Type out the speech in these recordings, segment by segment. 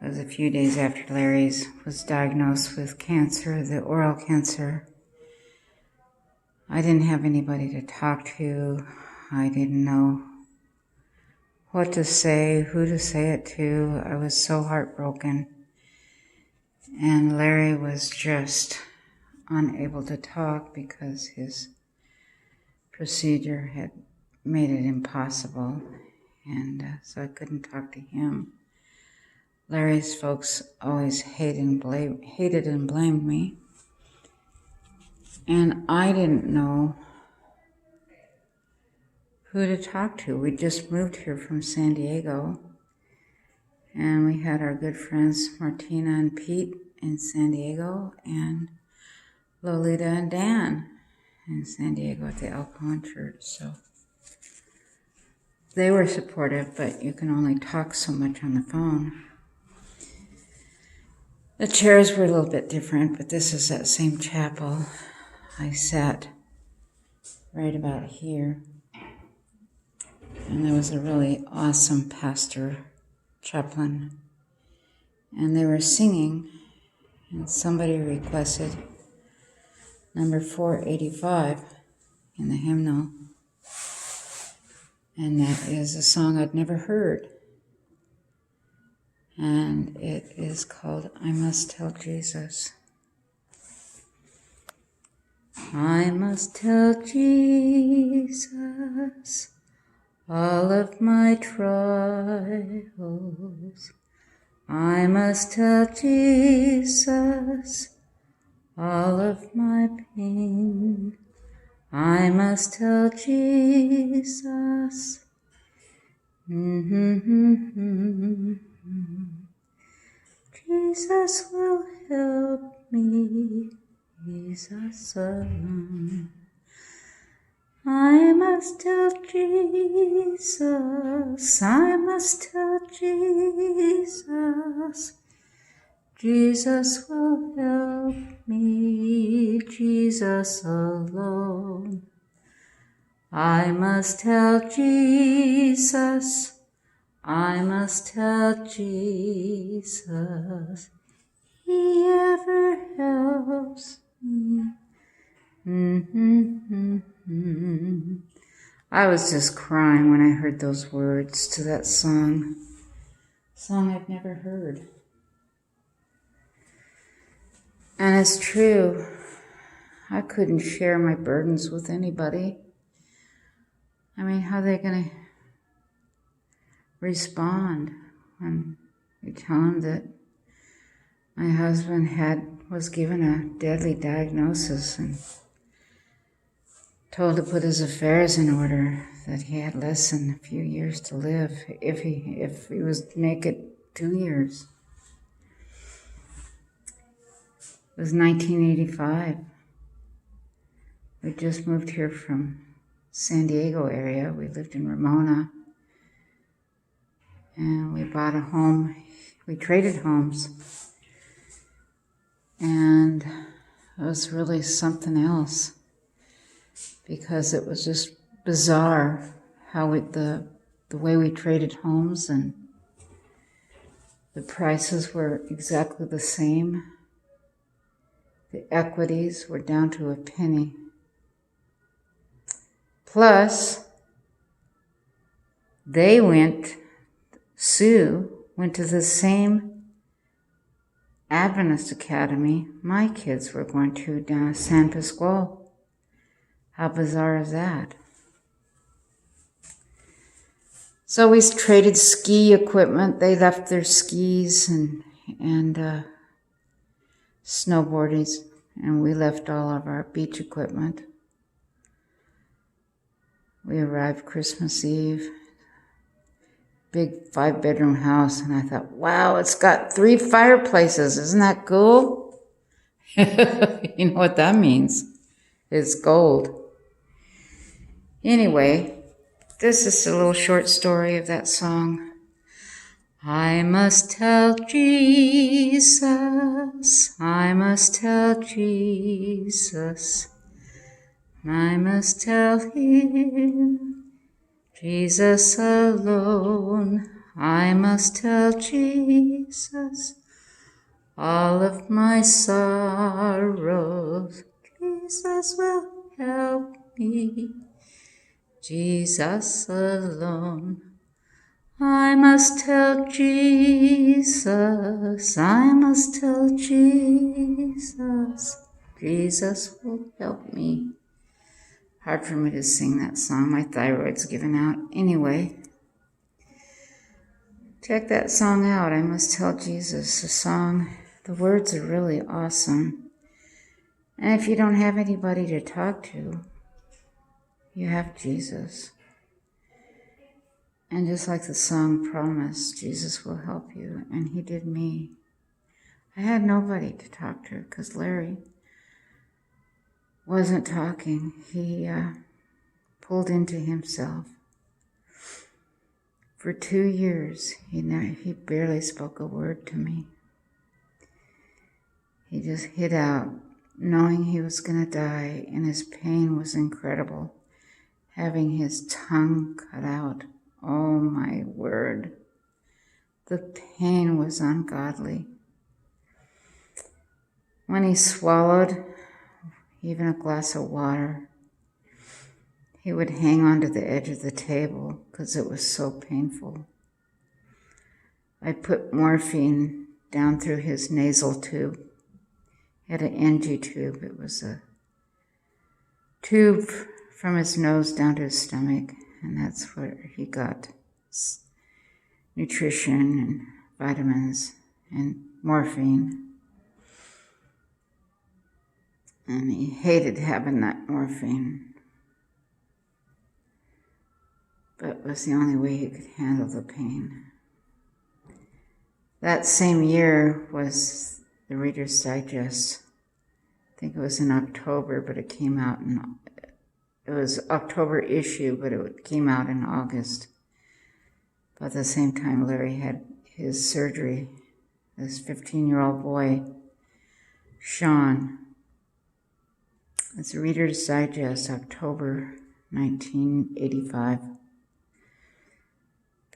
It was a few days after Larry was diagnosed with cancer, the oral cancer. I didn't have anybody to talk to. I didn't know what to say, who to say it to. I was so heartbroken. And Larry was just unable to talk because his procedure had made it impossible. And so I couldn't talk to him. Larry's folks always hated and blamed me. And I didn't know who to talk to. We just moved here from San Diego. And we had our good friends Martina and Pete in San Diego and Lolita and Dan in San Diego at the El Cajon Church. So they were supportive, but you can only talk so much on the phone. The chairs were a little bit different, but this is that same chapel. I sat right about here. And there was a really awesome pastor, chaplain. And they were singing, and somebody requested number 485 in the hymnal. And that is a song I'd never heard. And it is called, I Must Tell Jesus. I must tell Jesus all of my trials. I must tell Jesus all of my pain. I must tell Jesus. Jesus will help me, Jesus alone. I must tell Jesus, I must tell Jesus. Jesus will help me, Jesus alone. I must tell Jesus, I must tell Jesus, He ever helps me. I was just crying when I heard those words to that song I'd never heard. And it's true, I couldn't share my burdens with anybody. I mean, how are they going to respond when you tell them that my husband was given a deadly diagnosis and told to put his affairs in order, that he had less than a few years to live if he was to make it 2 years. It was 1985. We just moved here from San Diego area. We lived in Ramona. And we bought a home. We traded homes. And it was really something else, because it was just bizarre how the way we traded homes, and the prices were exactly the same. The equities were down to a penny. Plus, Sue went to the same Adventist academy my kids were going to down at San Pasqual. How bizarre is that? So we traded ski equipment. They left their skis and snowboardies, and we left all of our beach equipment. We arrived Christmas Eve, big 5-bedroom house, and I thought, wow, it's got 3 fireplaces. Isn't that cool? You know what that means? It's gold. Anyway, this is a little short story of that song. I must tell Jesus, I must tell Jesus, I must tell Him, Jesus alone. I must tell Jesus all of my sorrows. Jesus will help me, Jesus alone. I must tell Jesus, I must tell Jesus, Jesus will help me. Hard for me to sing that song, my thyroid's given out. Anyway, check that song out, I Must Tell Jesus. The song, the words are really awesome. And if you don't have anybody to talk to, you have Jesus. And just like the song promised, Jesus will help you, and he did me. I had nobody to talk to because Larry wasn't talking. He pulled into himself. For 2 years, he barely spoke a word to me. He just hid out, knowing he was going to die, and his pain was incredible. Having his tongue cut out, oh my word, the pain was ungodly. When he swallowed even a glass of water, he would hang onto the edge of the table because it was so painful. I put morphine down through his nasal tube. He had an NG tube. It was a tube from his nose down to his stomach, and that's where he got nutrition and vitamins and morphine. And he hated having that morphine, but it was the only way he could handle the pain. That same year was the Reader's Digest. I think it was in October, but it came out it was October issue, but it came out in August. About the same time Larry had his surgery. This 15-year-old boy, Sean. It's Reader's Digest, October 1985.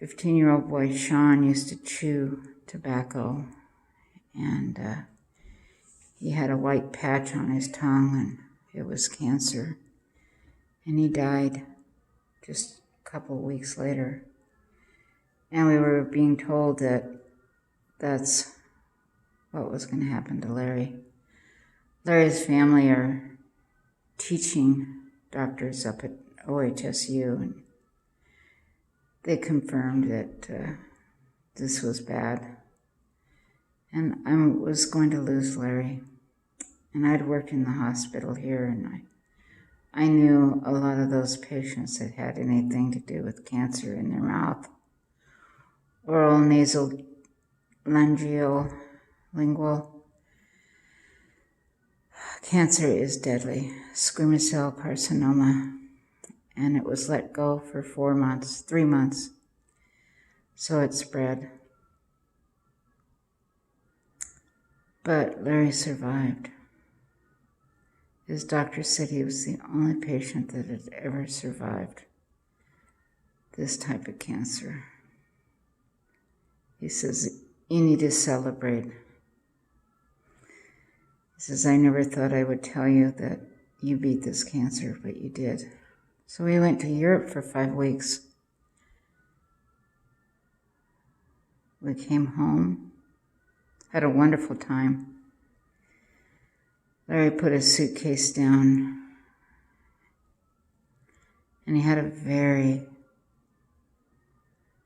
15-year-old boy Sean used to chew tobacco, and he had a white patch on his tongue, and it was cancer. And he died just a couple of weeks later. And we were being told that that's what was going to happen to Larry. Larry's family are teaching doctors up at OHSU, and they confirmed that this was bad. And I was going to lose Larry. And I'd worked in the hospital here, and I knew a lot of those patients that had anything to do with cancer in their mouth. Oral, nasal, laryngeal, lingual. Cancer is deadly, squamous cell carcinoma, and it was let go for 3 months, so it spread. But Larry survived. His doctor said he was the only patient that had ever survived this type of cancer. He says, you need to celebrate. He says, I never thought I would tell you that you beat this cancer, but you did. So we went to Europe for 5 weeks. We came home, had a wonderful time. Larry put his suitcase down, and he had a very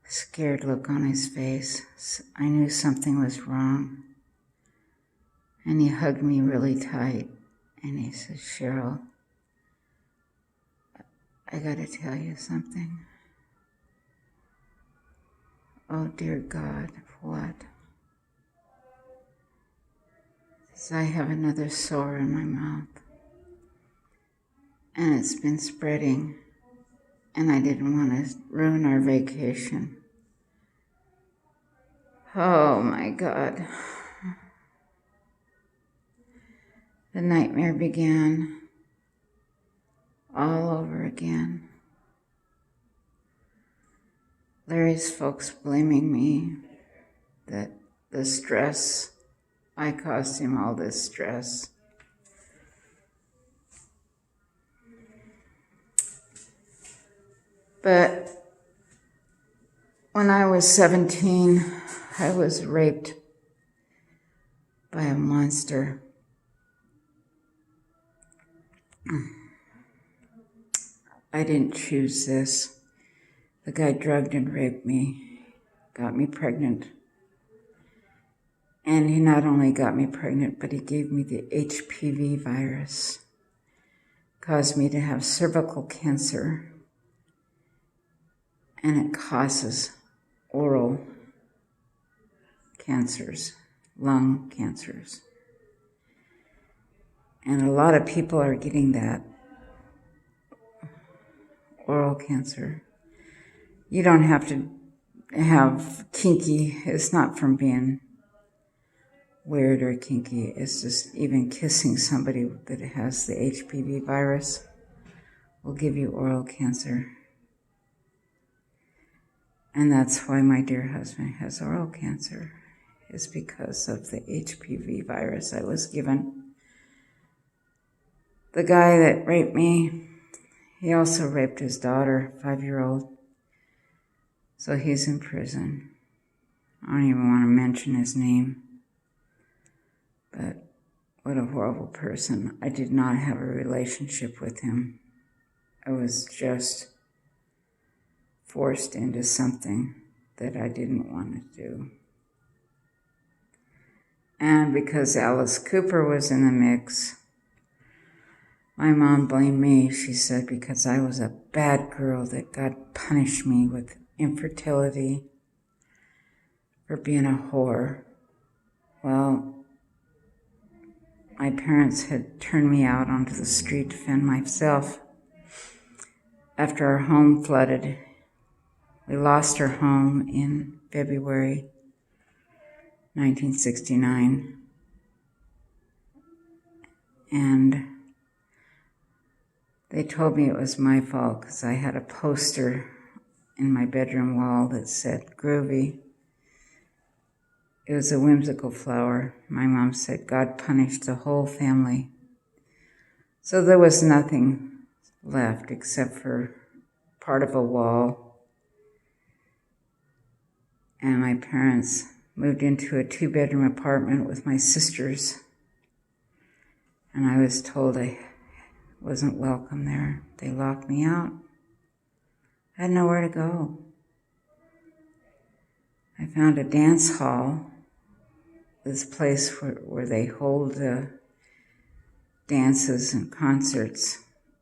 scared look on his face. I knew something was wrong. And he hugged me really tight, and he said, Cheryl, I gotta tell you something. Oh, dear God, what? He says, I have another sore in my mouth, and it's been spreading, and I didn't want to ruin our vacation. Oh, my God. The nightmare began all over again. Larry's folks blaming me that the stress, I caused him all this stress. But when I was 17, I was raped by a monster. I didn't choose this. The guy drugged and raped me, got me pregnant. And he not only got me pregnant, but he gave me the HPV virus, caused me to have cervical cancer, and it causes oral cancers, lung cancers. And a lot of people are getting that oral cancer. You don't have to have kinky. It's not from being weird or kinky. It's just even kissing somebody that has the HPV virus will give you oral cancer. And that's why my dear husband has oral cancer, is because of the HPV virus I was given. The guy that raped me, he also raped his daughter, 5-year-old. So he's in prison. I don't even want to mention his name. But what a horrible person. I did not have a relationship with him. I was just forced into something that I didn't want to do. And because Alice Cooper was in the mix, my mom blamed me, she said, because I was a bad girl, that God punished me with infertility for being a whore. Well, my parents had turned me out onto the street to fend myself after our home flooded. We lost our home in February 1969. And they told me it was my fault because I had a poster in my bedroom wall that said groovy. It was a whimsical flower. My mom said God punished the whole family. So there was nothing left except for part of a wall. And my parents moved into a 2-bedroom apartment with my sisters. And I was told I wasn't welcome there. They locked me out. I had nowhere to go. I found a dance hall, this place where they hold dances and concerts.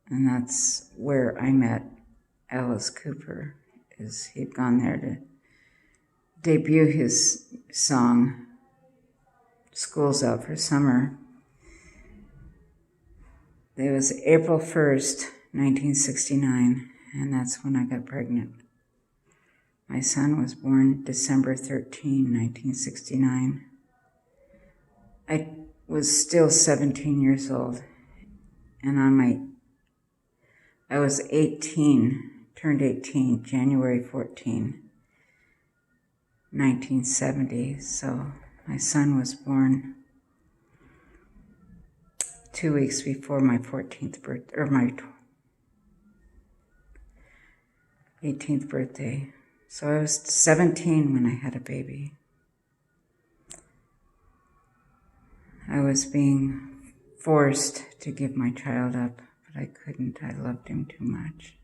And that's where I met Alice Cooper. He'd gone there to debut his song, School's Out for Summer. It was April 1st, 1969, and that's when I got pregnant. My son was born December 13, 1969. I was still 17 years old, and I was 18, turned 18, January 14, 1970, so my son was born 2 weeks before my 14th birthday, or my 18th birthday. So I was 17 when I had a baby. I was being forced to give my child up, but I couldn't. I loved him too much.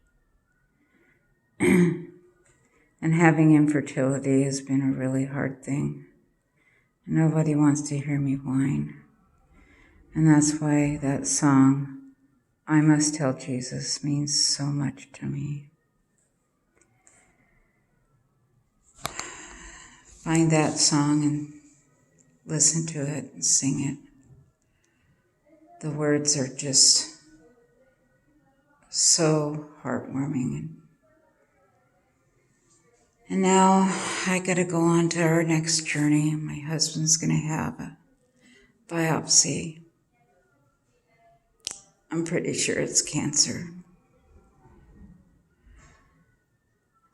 And having infertility has been a really hard thing. Nobody wants to hear me whine. And that's why that song, I Must Tell Jesus, means so much to me. Find that song and listen to it and sing it. The words are just so heartwarming. And now I gotta go on to our next journey. My husband's gonna have a biopsy. I'm pretty sure it's cancer.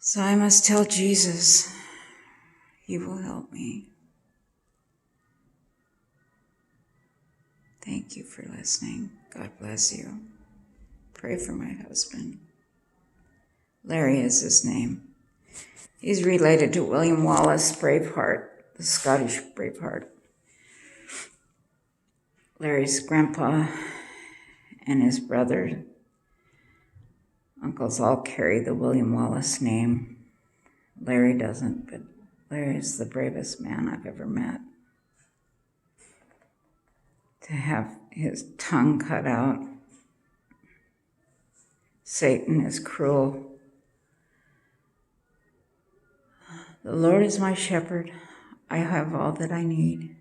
So I must tell Jesus he will help me. Thank you for listening. God bless you. Pray for my husband. Larry is his name. He's related to William Wallace, Braveheart, the Scottish Braveheart. Larry's grandpa and his brother, uncles all carry the William Wallace name. Larry doesn't, but Larry is the bravest man I've ever met. To have his tongue cut out. Satan is cruel. The Lord is my shepherd. I have all that I need.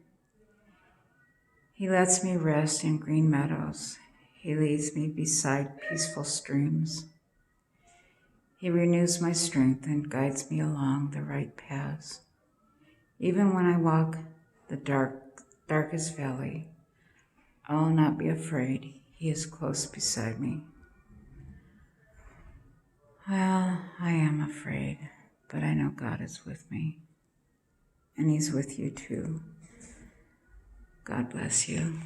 He lets me rest in green meadows. He leads me beside peaceful streams. He renews my strength and guides me along the right paths. Even when I walk the darkest valley, I will not be afraid. He is close beside me. Well, I am afraid, but I know God is with me. And he's with you too. God bless you.